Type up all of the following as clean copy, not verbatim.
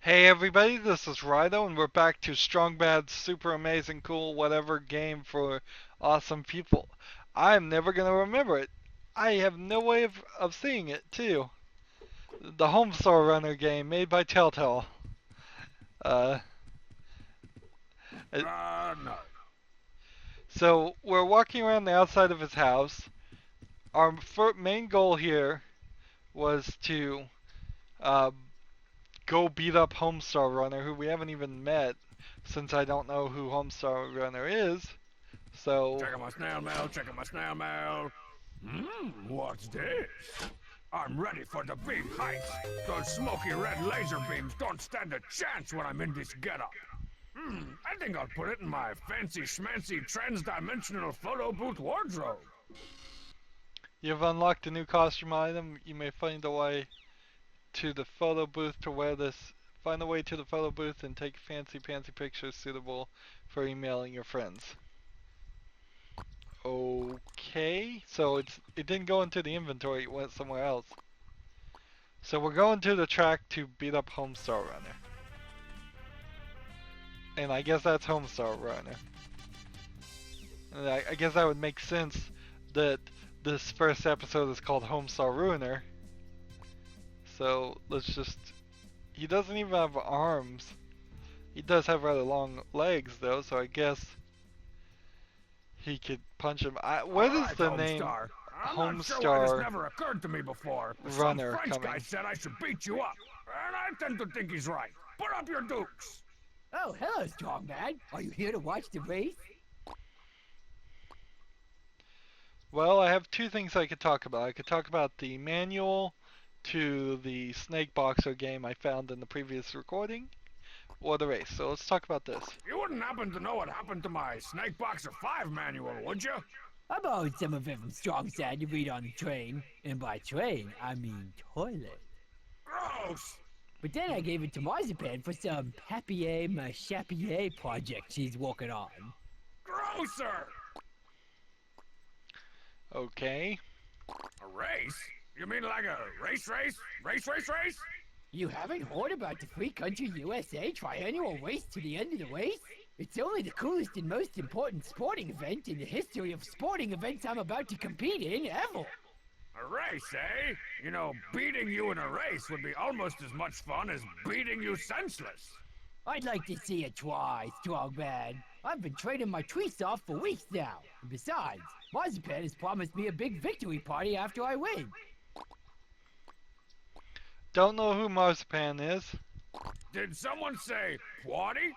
Hey everybody, this is Rydo, and we're back to Strong Bad Super Amazing Cool Whatever game for awesome people. I'm never gonna remember it. I have no way of seeing it too. The Homestar Runner game made by Telltale. Uh, it- No. so we're walking around the outside of his house. Our main goal here was to uh, go beat up Homestar Runner, who we haven't even met, since I don't know who Homestar Runner is. So Checking my snail mail, checking my snail mail. What's this? I'm ready for the big heights. Those smoky red laser beams don't stand a chance when I'm in this getup. I think I'll put it in my fancy schmancy trans-dimensional photo booth wardrobe. you've unlocked a new costume item. You may find a way to the photo booth to wear this. Find a way to the photo booth and take fancy pantsy pictures suitable for emailing your friends. Okay, so it didn't go into the inventory. It went somewhere else. So we're going to the track to beat up Homestar Runner, and I guess that's Homestar Runner. And I guess that would make sense that this first episode is called Homestar Ruiner. So let's just. He doesn't even have arms. He does have rather long legs though, so I guess he could punch him. Where All does right, the name Homestar. I'm not sure why this Homestar never occurred to me before. Some Runner French guy coming? said I should beat you up, and I tend to think he's right. Put up your dukes. Oh, hello, Strongman. Are you here to watch the race? Well, I have two things I could talk about. I could talk about the manual to the Snake Boxer game I found in the previous recording, or the race. So let's talk about this. You wouldn't happen to know what happened to my Snake Boxer 5 manual, would you? I borrowed some of it from Strongstad to read on the train. And by train, I mean toilet. Gross! But then I gave it to Marzipan for some papier-mâche project she's working on. Grosser! Okay. A race? You mean like a race? Race? You haven't heard about the Free Country USA triannual race to the end of the race? It's only the coolest and most important sporting event in the history of sporting events I'm about to compete in ever. A race, eh? You know, beating you in a race would be almost as much fun as beating you senseless. I'd like to see it try, Strongman. I've been training my tweets off for weeks now. And besides, Marzipan has promised me a big victory party after I win. Don't know who Marzipan is. Did someone say Pwadi?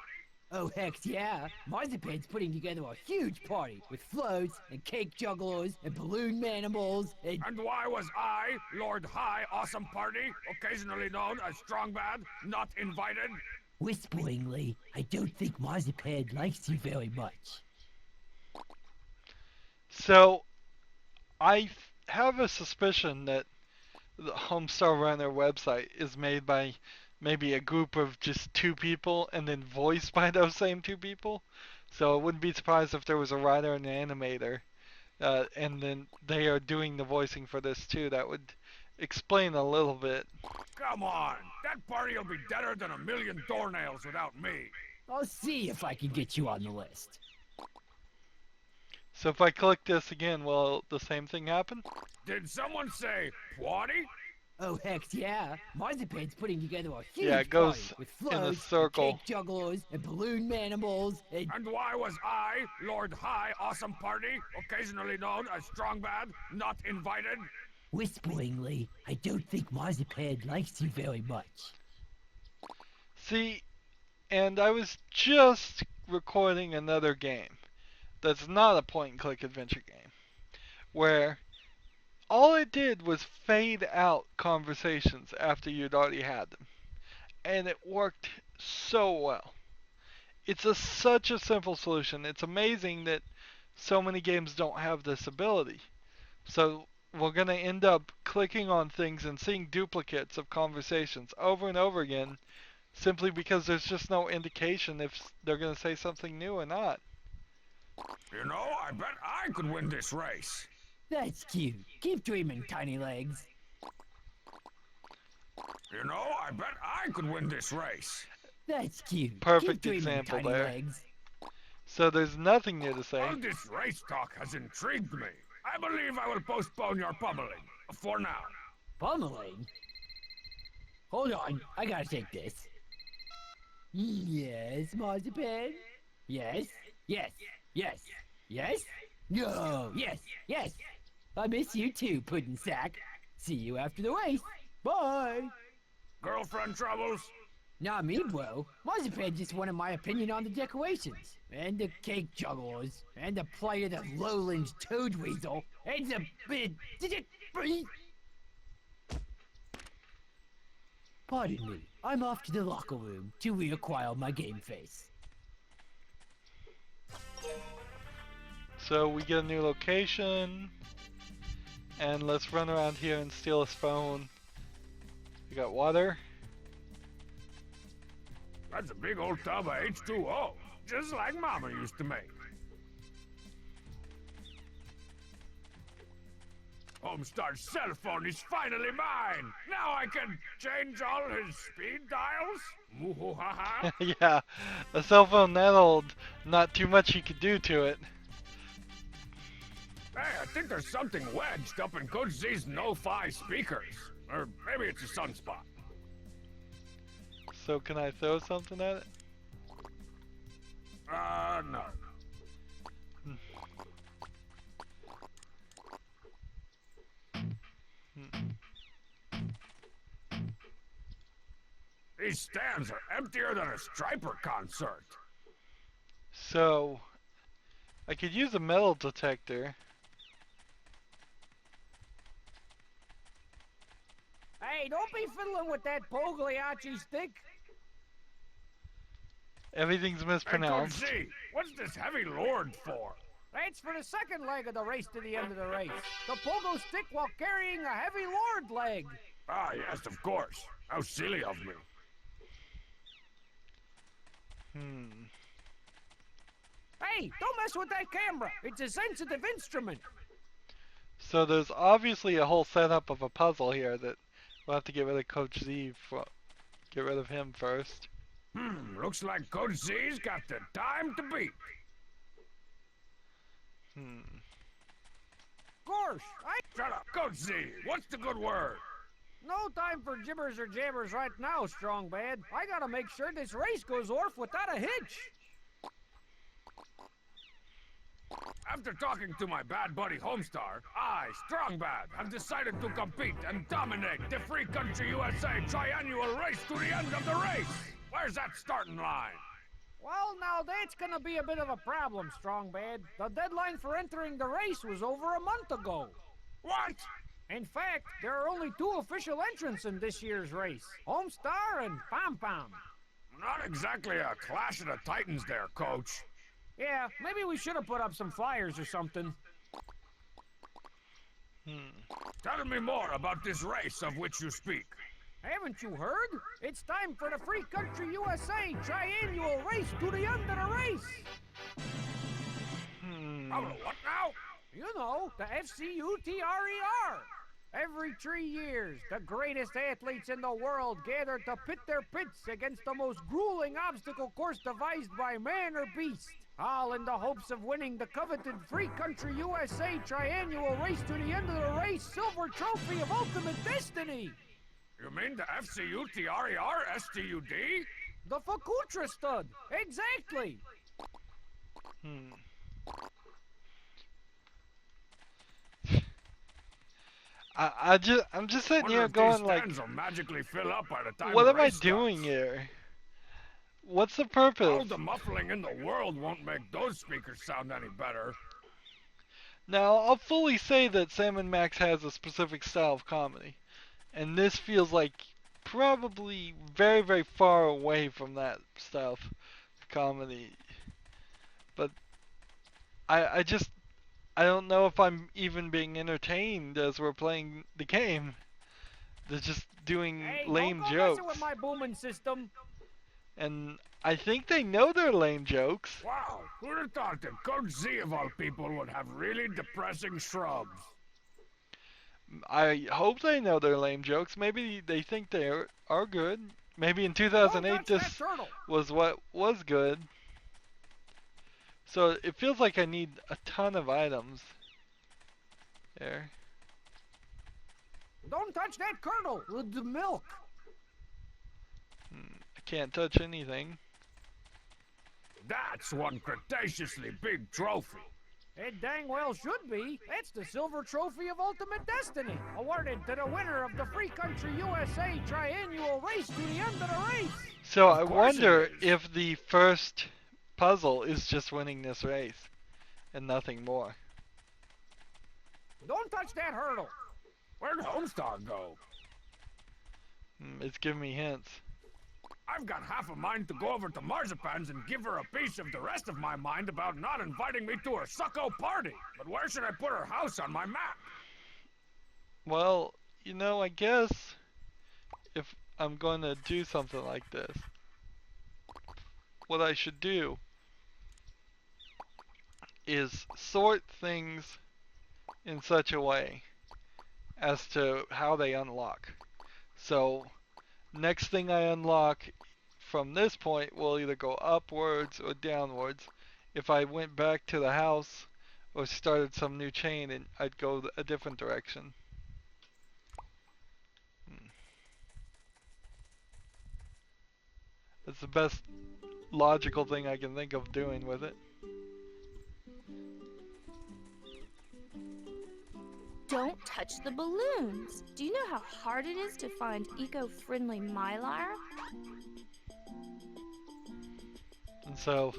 Oh, heck yeah. Marzipan's putting together a huge party with floats and cake jugglers and balloon manimals and... And why was I, Lord High Awesome Party, occasionally known as Strong Bad, not invited? Whisperingly, I don't think Marzipan likes you very much. So I have a suspicion that the Homestar Runner website is made by maybe a group of just two people and then voiced by those same two people. So I wouldn't be surprised if there was a writer and an animator, and then they are doing the voicing for this too. That would explain a little bit. Come on, that party'll be deader than a million doornails without me. I'll see if I can get you on the list. So if I click this again, will the same thing happen? Did someone say Pwadi? Oh, heck yeah. Marzipan's putting together a huge Yeah, it goes party with in a floats circle. and cake jugglers and balloon manimals and... And why was I, Lord High Awesome Party, occasionally known as Strong Bad, not invited? Whisperingly, I don't think Marzipan likes you very much. See, and I was just recording another game that's not a point and click adventure game, where all it did was fade out conversations after you'd already had them. And it worked so well. Such a simple solution. It's amazing that so many games don't have this ability. So we're going to end up clicking on things and seeing duplicates of conversations over and over again simply because there's just no indication if they're going to say something new or not. You know, I bet I could win this race. That's cute. Keep dreaming, tiny legs. You know, I bet I could win this race. That's cute. Perfect Keep dreaming, example tiny there. legs. So there's nothing new to say. All this race talk has intrigued me. I believe I will postpone your pummeling. For now. Pummeling? Hold on, I gotta take this. Yes, Marzipan? Yes, yes, yes, yes? No, yes, yes. I miss you too, Puddin' Sack. See you after the race. Bye. Girlfriend troubles? Not me, bro. Marzipan just wanted my opinion on the decorations, and the cake jugglers, and the plight of the lowlands toad weasel, and the bit. Pardon me, I'm off to the locker room to reacquire my game face. So we get a new location, and let's run around here and steal his phone. We got water. That's a big old tub of H2O, just like Mama used to make. Homestar's cell phone is finally mine! Now I can change all his speed dials? Moo-hoo-ha-ha! Yeah, a cell phone that old, not too much you could do to it. Hey, I think there's something wedged up in Coach Z's no-fi speakers. Or maybe it's a sunspot. So can I throw something at it? No. These stands are emptier than a Striper concert. So, I could use a metal detector. Hey, don't be fiddling with that Pogliacci stick. Everything's Hey, mispronounced. Coach Z, what's this heavy lord for? It's for the second leg of the race to the end of the race. The pogo stick while carrying a heavy lord leg. Ah, yes, of course. How silly of me. Hey, don't mess with that camera. It's a sensitive instrument. So there's obviously a whole setup of a puzzle here that we'll have to get rid of Coach Z. Get rid of him first. Looks like Coach Z's got the time to beat. Gosh, Shut up, Coach Z. What's the good word? no time for gibbers or jabbers right now, Strong Bad. I gotta make sure this race goes off without a hitch. After talking to my bad buddy Homestar, I, Strong Bad, have decided to compete and dominate the Free Country USA triannual race to the end of the race. Where's that starting line? Well, now that's gonna be a bit of a problem, Strong Bad. The deadline for entering the race was over a month ago. What? In fact, there are only 2 official entrants in this year's race, Homestar and Pom Pom. Not exactly a clash of the titans there, Coach. Yeah, maybe we should have put up some flyers or something. Tell me more about this race of which you speak. Haven't you heard? It's time for the Free Country USA triannual race to the end of the race. Oh, what now? You know, the FCUTRER. Every 3 years, the greatest athletes in the world gather to pit their pits against the most grueling obstacle course devised by man or beast, all in the hopes of winning the coveted Free Country USA triannual race to the end of the race silver trophy of ultimate destiny. You mean the FCUTRER STUD? The Fakutra stud, exactly. I'm just sitting here going like, Will magically fill up by the time what the am I race doing starts? here? What's the All purpose? the muffling in the world won't make those speakers sound any better. Now, I'll fully say that Sam and Max has a specific style of comedy, and this feels like probably very, very far away from that style of comedy. But I don't know if I'm even being entertained as we're playing the game. They're just doing Hey, lame don't go jokes. messing with my booming system. And I think they know they're lame jokes. Wow, who'd have thought that Coach Z of all people would have really depressing shrubs? I hope they know they're lame jokes. Maybe they think they are good. Maybe in Don't 2008 touch that this turtle. was what was good. So it feels like I need a ton of items. There. Don't touch that kernel with the milk. I can't touch anything. That's one Cretaceously big trophy. It dang well should be. It's the silver trophy of ultimate destiny, awarded to the winner of the Free Country USA triannual race to the end of the race. So Of I course it wonder is. if the first puzzle is just winning this race and nothing more. Don't touch that hurdle. Where'd Homestar go? It's giving me hints. I've got half a mind to go over to Marzipan's and give her a piece of the rest of my mind about not inviting me to her sucko party. But where should I put her house on my map? Well, you know, I guess if I'm going to do something like this, what I should do is sort things in such a way as to how they unlock. So, next thing I unlock from this point will either go upwards or downwards. If I went back to the house or started some new chain, and I'd go a different direction. That's the best logical thing I can think of doing with it. Don't touch the balloons. Do you know how hard it is to find eco-friendly mylar? And so,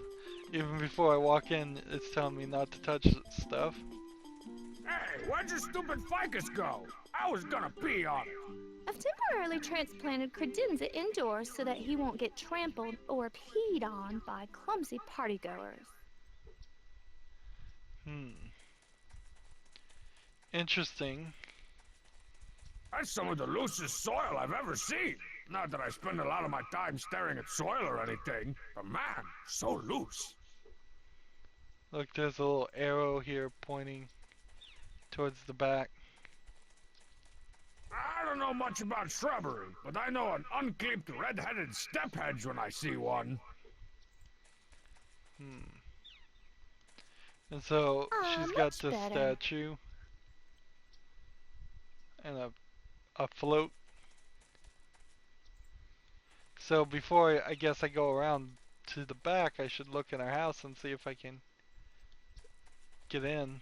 even before I walk in, it's telling me not to touch stuff. Hey, where'd your stupid ficus go? I was gonna pee on it. I've temporarily transplanted credenza indoors so that he won't get trampled or peed on by clumsy partygoers. Interesting. That's some of the loosest soil I've ever seen. Not that I spend a lot of my time staring at soil or anything, but man, so loose. Look, there's a little arrow here pointing towards the back. I don't know much about shrubbery, but I know an unclipped red-headed step hedge when I see one. And so she's got much this better. statue and a float. So before I guess I go around to the back, I should look in our house and see if I can get in.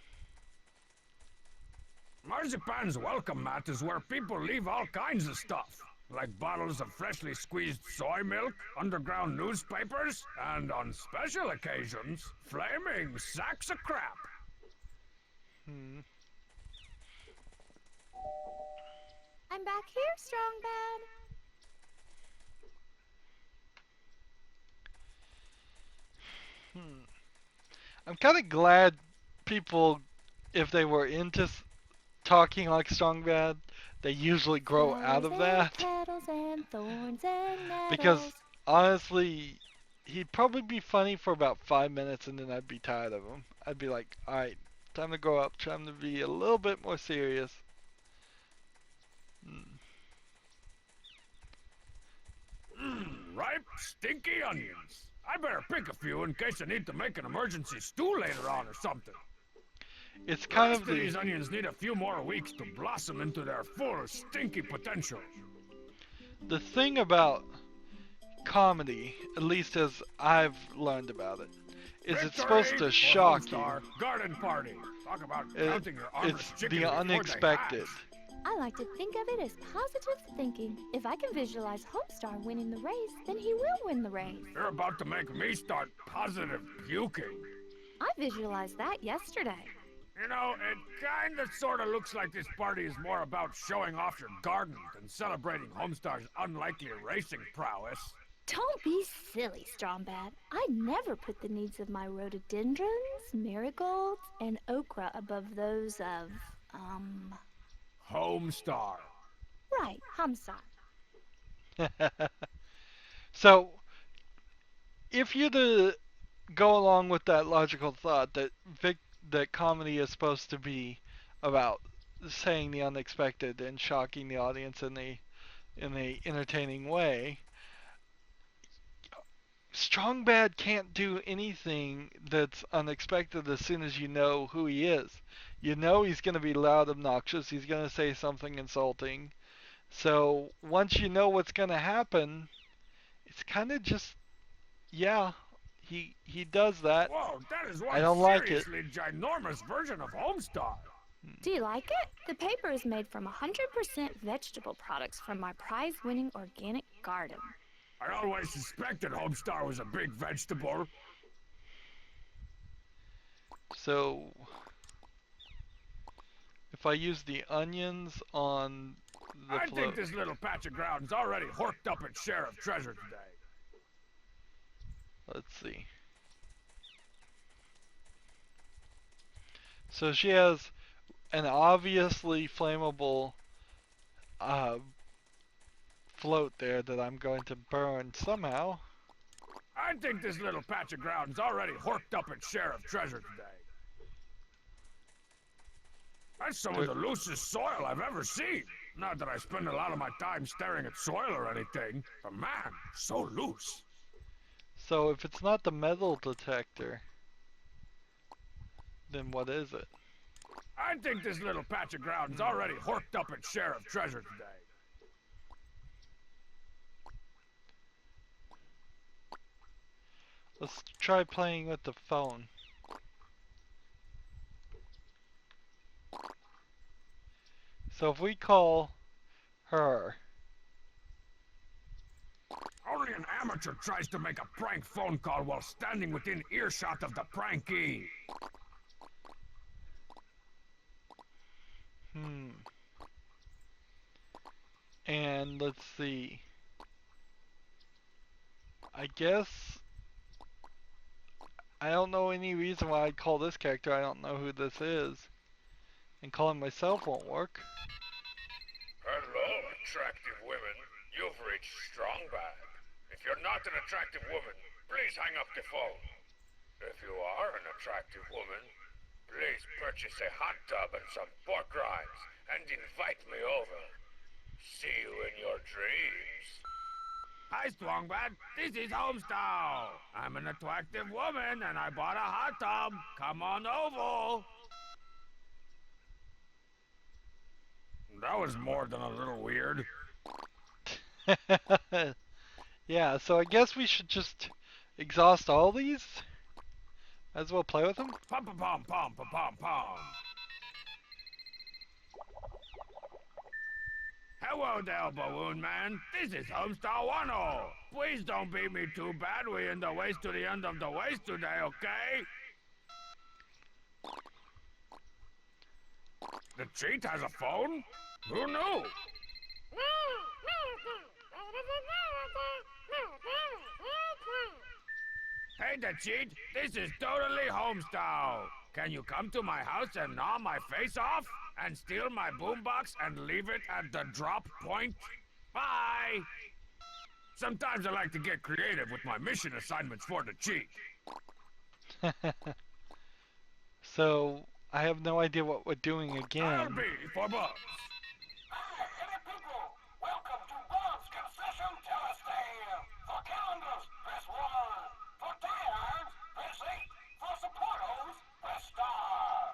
Marzipan's welcome mat is where people leave all kinds of stuff, like bottles of freshly squeezed soy milk, underground newspapers, and on special occasions, flaming sacks of crap. I'm back here, Strong Bad. I'm kind of glad people, if they were into talking like Strong Bad, they usually grow out of that. Petals and thorns and nettles. Because honestly, he'd probably be funny for about 5 minutes and then I'd be tired of him. I'd be like, alright, time to grow up, time to be a little bit more serious. Ripe, stinky onions. I better pick a few in case I need to make an emergency stew later on or something. It's The kind rest of of these the onions need a few more weeks to blossom into their full stinky potential. thing about comedy, at least as I've learned about it, is it's supposed to Victory for shock you. Homestar Garden Party. Talk about counting your armless It's chickens the before they unexpected. hatch. I like to think of it as positive thinking. If I can visualize Homestar winning the race, then he will win the race. You're about to make me start positive puking. I visualized that yesterday. You know, it kinda sorta looks like this party is more about showing off your garden than celebrating Homestar's unlikely racing prowess. Don't be silly, Strongbad. I never put the needs of my rhododendrons, marigolds, and okra above those of, Homestar. right, Homestar. So, if you to go along with that logical thought that that comedy is supposed to be about saying the unexpected and shocking the audience in a entertaining way. Strong Bad can't do anything that's unexpected as soon as you know who he is. You know he's going to be loud, obnoxious, he's going to say something insulting. So once you know what's going to happen, it's kind of just, yeah, he does that. Whoa, that is I one don't like it. seriously ginormous version of Homestar. Do you like it? The paper is made from 100% vegetable products from my prize-winning organic garden. I always suspected Homestar was a big vegetable. So if I use the onions on the I float, think this little patch of ground's already horked up its share of treasure today. let's see. So she has an obviously flammable float there that I'm going to burn somehow. I think this little patch of ground's already horked up its share of treasure today. That's some of the loosest soil I've ever seen. Not that I spend a lot of my time staring at soil or anything, but man, so loose. So if it's not the metal detector, then what is it? I think this little patch of ground's already horked up its share of treasure today. Let's try playing with the phone. So if we call her, Only an amateur tries to make a prank phone call while standing within earshot of the prankee. and let's see. I guess I don't know any reason why I'd call this character. I don't know who this is. And calling myself won't work. Hello, attractive women. You've reached Strong Bag. If you're not an attractive woman, please hang up the phone. If you are an attractive woman, please purchase a hot tub and some pork rinds and invite me over. See you in your dreams. Hi, Strongbad. This is Homestar. I'm an attractive woman and I bought a hot tub. Come on over. That was more than a little weird. Yeah, so I guess we should just exhaust all these. Might as well play with them. Pom pom pom pom pom pom pom. Hello there, Balloon Man. This is Homestar Runner. Please don't beat me too bad. We're in the race to the end of the race today, okay? The cheat has a phone? Who knew? Hey, the cheat. This is totally Homestar. Can you come to my house and gnaw my face off? And steal my boombox and leave it at the drop point? Bye! Sometimes I like to get creative with my mission assignments for the cheat. So I have no idea what we're doing I'll again. be for Bubs. Welcome to Bob's Concession Telestand. For calendars, press 1. For diamonds, press 8. For supporters, press star.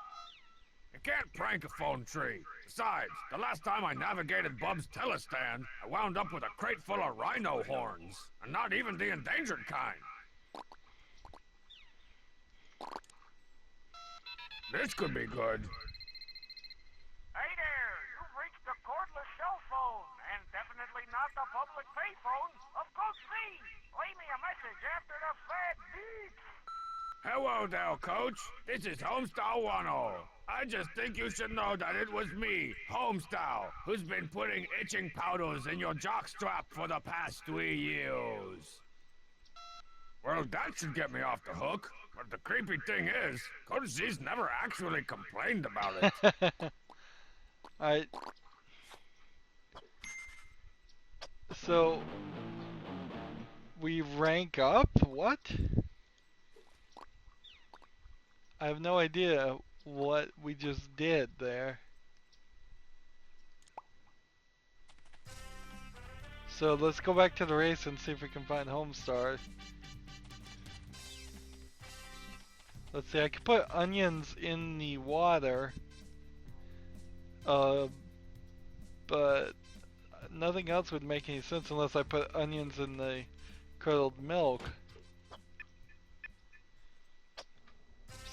You can't prank a phone tree. Besides, the last time I navigated Bub's telestand, I wound up with a crate full of rhino horns. And not even the endangered kind. This could be good. Hey there, you've reached the cordless cell phone, and definitely not the public payphone of Coach Z. Leave me a message after the fat beep. Hello there, Coach. This is Homestar Runner. I just think you should know that it was me, Homestar, who's been putting itching powders in your jockstrap for the past 3 years. Well, that should get me off the hook. But the creepy thing is, Coach Z's never actually complained about it. Alright. So we rank up? What? I have no idea what we just did there. So let's go back to the race and see if we can find Homestar. Let's see, I could put onions in the water. But nothing else would make any sense unless I put onions in the curdled milk.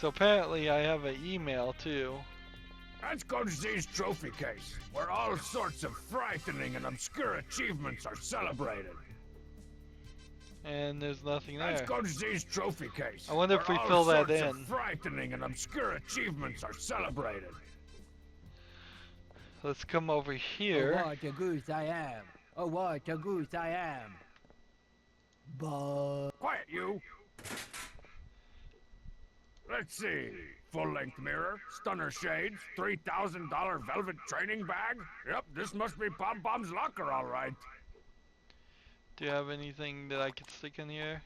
So apparently I have an email too. Let's go to Z's trophy case, where all sorts of frightening and obscure achievements are celebrated. And there's nothing there. Let's go to Z's trophy case. I wonder if we where fill all that sorts of in. frightening and obscure achievements are celebrated. Let's come over here. Oh, what a goose I am. Oh, what a goose I am. But... Quiet, you! Let's see. Full-length mirror, stunner shades, $3,000 velvet training bag. Yep, this must be Pom Pom's locker, all right. Do you have anything that I could stick in here?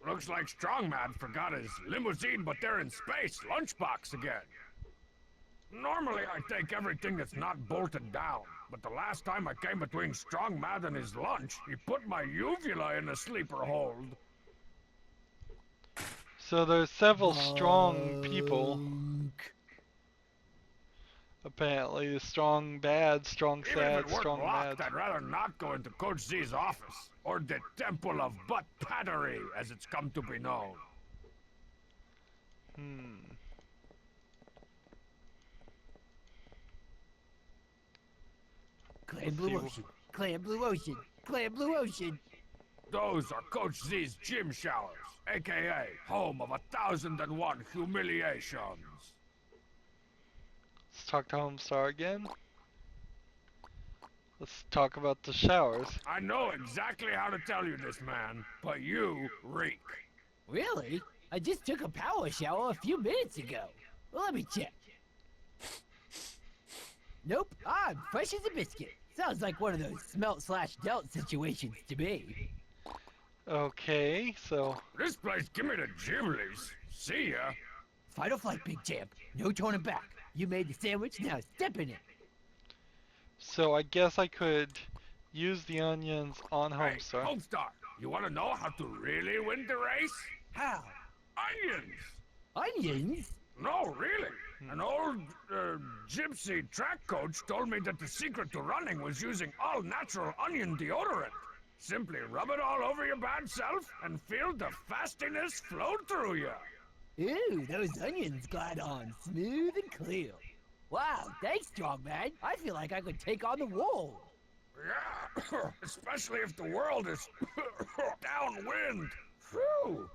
Looks like Strongman forgot his limousine, but they're in space lunchbox again. Normally I take everything that's not bolted down, but the last time I came between Strongman and his lunch, he put my uvula in a sleeper hold. So there's several strong people. Apparently, strong bad, strong Even sad, if it weren't strong locked, mad. I'd rather not go into Coach Z's office, or the Temple of Butt Pattery, as it's come to be known. Clan Blue Ocean. Clan Blue Ocean. Clan Blue Ocean. Those are Coach Z's gym showers, aka home of 1,001 humiliations. Let's talk to Homestar again. Let's talk about the showers. I know exactly how to tell you this, man, but you reek. Really? I just took a power shower a few minutes ago. Well, let me check. Nope, I'm fresh as a biscuit. Sounds like one of those smelt/dealt situations to me. Okay, so This place give me the Ghiblis. See ya. Final flight, big champ. No turning back. You made the sandwich, now step in it. I guess I could use the onions on Hey, Homestar. Homestar, you want to know how to really win the race? How? Onions. Onions? No, really. An old gypsy track coach told me that the secret to running was using all natural onion deodorant. Simply rub it all over your bad self and feel the fastiness flow through you. Ooh, those onions glide on smooth and clear. Wow, thanks, Strongman. I feel like I could take on the world. Yeah, especially if the world is downwind. Phew.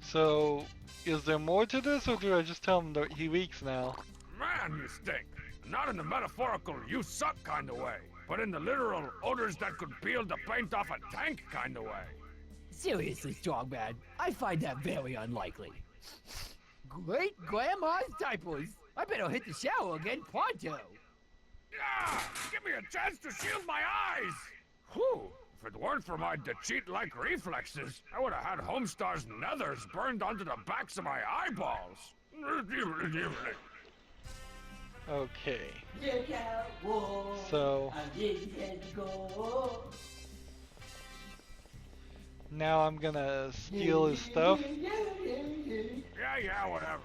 So, is there more to this, or do I just tell him that he leaks now? Man, you stink. Not in the metaphorical you suck kind of way, but in the literal odors that could peel the paint off a tank kind of way. Seriously, Strongman, I find that very unlikely. Great grandma's diapers. I better hit the shower again pronto. Yeah! Give me a chance to shield my eyes! Whew! If it weren't for my cheat-like reflexes, I would have had Homestar's nethers burned onto the backs of my eyeballs. Okay. Look out, war. So I'm getting ready to go. now I'm gonna steal his stuff. Yeah, whatever.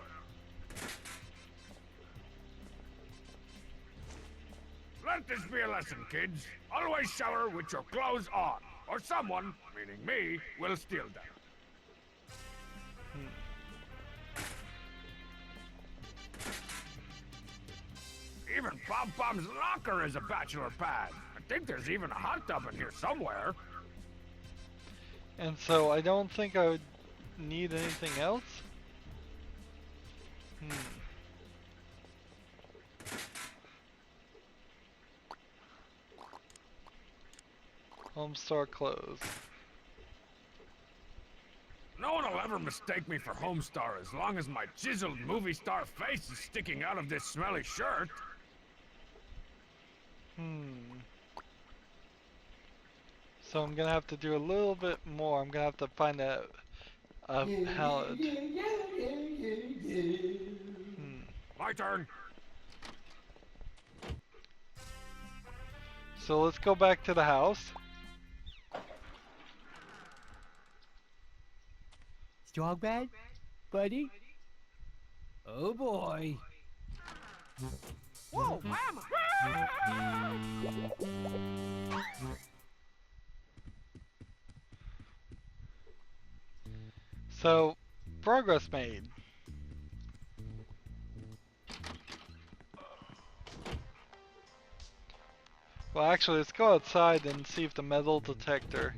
Let this be a lesson, kids. Always shower with your clothes on, or someone, meaning me, will steal them. Even Pom Pom's locker is a bachelor pad. I think there's even a hot tub in here somewhere. And so I don't think I would need anything else. Homestar clothes. No one will ever mistake me for Homestar as long as my chiseled movie star face is sticking out of this smelly shirt. So I'm gonna have to do a little bit more. I'm gonna have to find a pallet. Hmm. My turn. So let's go back to the house. Strong bad, buddy? Oh boy. Whoa, mama! So, progress made. Well, actually, let's go outside and see if the metal detector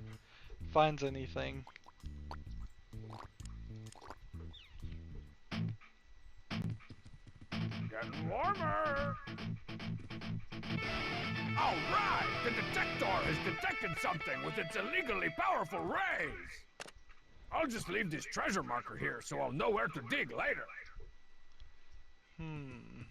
finds anything. Getting warmer. All right, the detector has detected something with its illegally powerful rays. I'll just leave this treasure marker here so I'll know where to dig later. Hmm.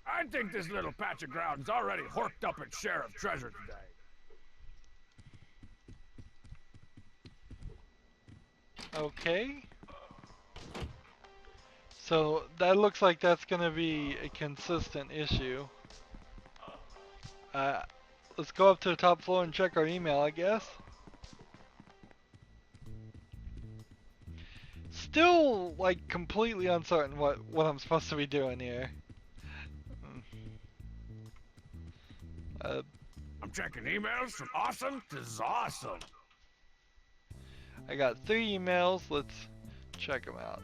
I think this little patch of ground's already horked up its share of treasure today. Okay. So that looks like that's gonna be a consistent issue. Let's go up to the top floor and check our email, I guess. Still, like, completely uncertain what I'm supposed to be doing here. I'm checking emails from awesome to zawesome. I got 3 emails. Let's check them out.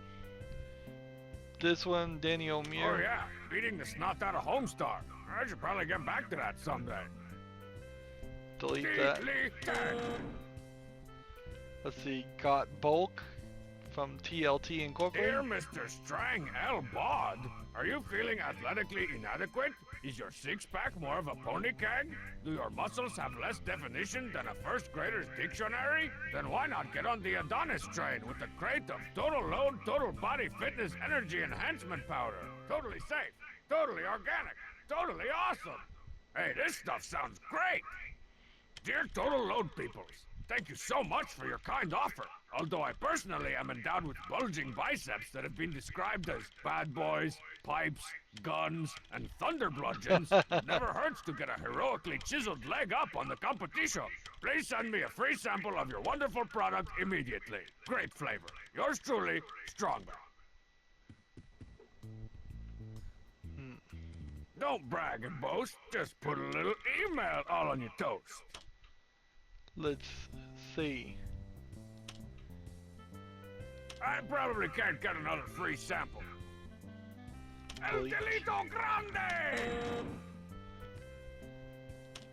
This one, Danny O'Meara. Oh yeah, beating the snot out of Homestar. I should probably get back to that someday. Delete that. Deleted. Let's see, got bulk from TLT Incorporated. Dear Mr. Strang L. Bod, are you feeling athletically inadequate? Is your six-pack more of a pony keg? Do your muscles have less definition than a first grader's dictionary? Then why not get on the Adonis train with a crate of total load, total body fitness energy enhancement powder? Totally safe, totally organic, totally awesome. Hey, this stuff sounds great. Dear Total Load peoples, thank you so much for your kind offer. Although I personally am endowed with bulging biceps that have been described as bad boys, pipes, guns, and thunder bludgeons, it never hurts to get a heroically chiseled leg up on the competition. Please send me a free sample of your wonderful product immediately. Great flavor. Yours truly, Stronger. Don't brag and boast, just put a little email all on your toast. Let's see. I probably can't get another free sample. El Delete. Delito Grande!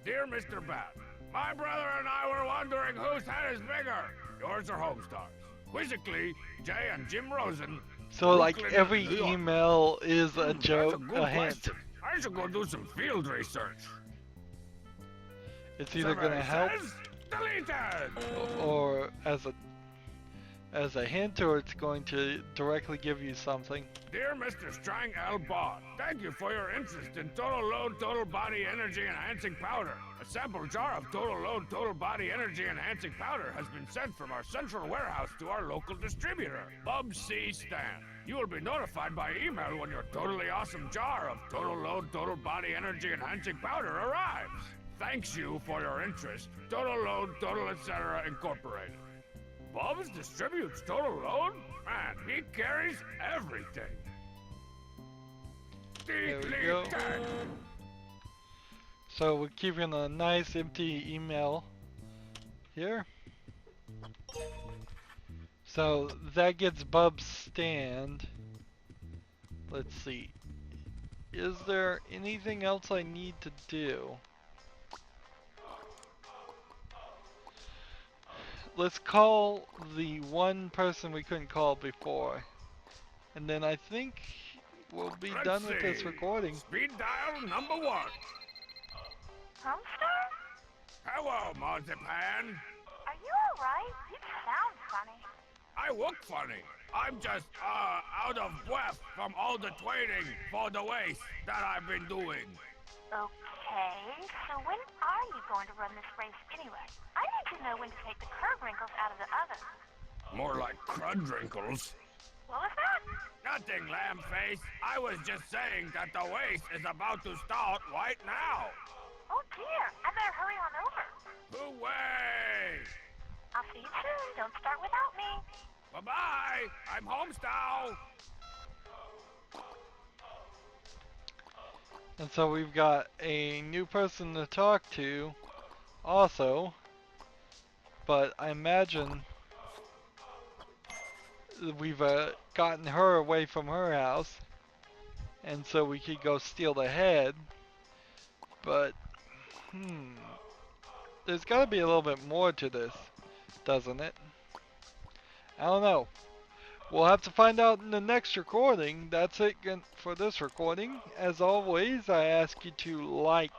Dear Mr. Bat, my brother and I were wondering whose head is bigger, yours or Homestar's. Quizzically, Jay and Jim Rosen. So, like, Brooklyn, every New York. email is a joke, That's a good a hint. question. I should go do some field research. It's either gonna Somebody help says, deleted! or as a hint, or it's going to directly give you something. Dear Mr. Strang L. Bod, thank you for your interest in Total Load Total Body Energy Enhancing Powder. A sample jar of Total Load Total Body Energy Enhancing Powder has been sent from our central warehouse to our local distributor, Bub C. Stan. You will be notified by email when your totally awesome jar of Total Load Total Body Energy Enhancing Powder arrives. Thanks you for your interest. Total Load Total Etc. Incorporated. Bubs distributes Total Load? Man, he carries everything. There we go. So we're keeping a nice empty email here. So that gets Bub's stand. Let's see. Is there anything else I need to do? Let's call the one person we couldn't call before. And then I think we'll be Let's done with this see. recording. Speed dial number 1. Homestar? Hello, Marzipan. Are you alright? You sound funny. I look funny. I'm just, out of breath from all the training for the race that I've been doing. Okay, so when are you going to run this race anyway? I need to know when to take the curb wrinkles out of the oven. More like crud wrinkles. What was that? Nothing, Lambface. I was just saying that the race is about to start right now. Oh dear, I better hurry on over. Away! I'll see you soon. Don't start without me. Bye-bye! I'm Homestar! And so we've got a new person to talk to also, but I imagine we've gotten her away from her house, and so we could go steal the head, but there's got to be a little bit more to this, doesn't it? I don't know. We'll have to find out in the next recording. That's it for this recording. As always, I ask you to like,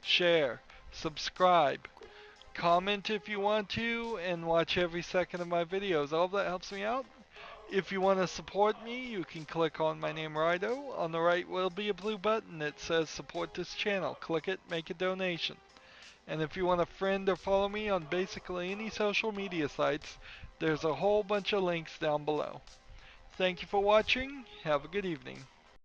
share, subscribe, comment if you want to, and watch every second of my videos. All of that helps me out. If you want to support me, you can click on my name, Rydo. On the right will be a blue button that says support this channel. Click it, make a donation. And if you want to friend or follow me on basically any social media sites, there's a whole bunch of links down below. Thank you for watching. Have a good evening.